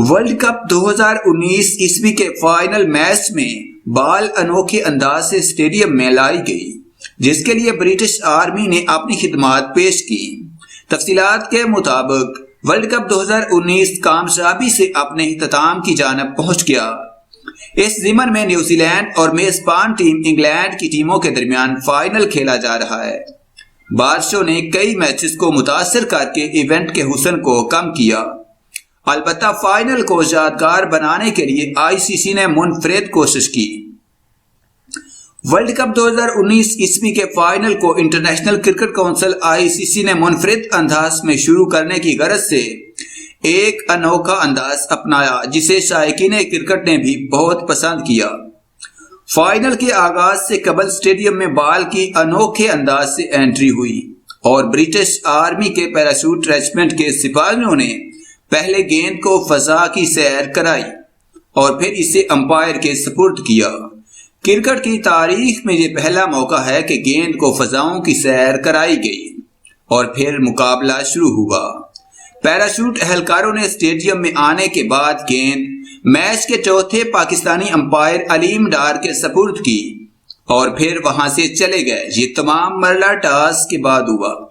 World cup 2019 عیسوی کے final match میں بال انوکھے انداز سے اسٹیڈیم میں لائی گئی، جس کے لیے برٹش آرمی نے اپنی خدمات پیش کی۔ تفصیلات کے مطابق ورلڈ کپ 2019 کامیابی سے اپنے اختتام کی جانب پہنچ گیا۔ اس ضمن میں نیوزی لینڈ اور میزبان ٹیم انگلینڈ کی ٹیموں کے درمیان فائنل کھیلا جا رہا ہے۔ بارشوں نے کئی میچز کو متاثر کر کے ایونٹ کے حسن کو کم کیا۔ البتہ فائنل کو یادگار بنانے کے لیے آئی سی سی نے منفرد کوشش کی۔ ورلڈ کپ 2019 عیسوی کے فائنل کو انٹرنیشنل کرکٹ کونسل آئی سی سی نے منفرد انداز میں شروع کرنے کی غرض سے ایک انوکھا انداز اپنایا، جسے شائقین کرکٹ نے بھی بہت پسند کیا۔ فائنل کے آغاز سے قبل اسٹیڈیم میں بال کی انوکھے انداز سے انٹری ہوئی اور برٹش آرمی کے پیراشوٹ ریجمنٹ کے سپاہیوں نے پہلے گیند کو فضا کی سیر کرائی اور پھر اسے امپائر کے سپرد کیا۔ کرکٹ کی تاریخ میں یہ پہلا موقع ہے کہ گیند کو فضاؤں کی سیر کرائی گئی اور پھر مقابلہ شروع ہوا۔ پیراشوٹ اہلکاروں نے اسٹیڈیم میں آنے کے بعد گیند میچ کے چوتھے پاکستانی امپائر علیم ڈار کے سپرد کی اور پھر وہاں سے چلے گئے۔ یہ تمام مرحلہ ٹاس کے بعد ہوا۔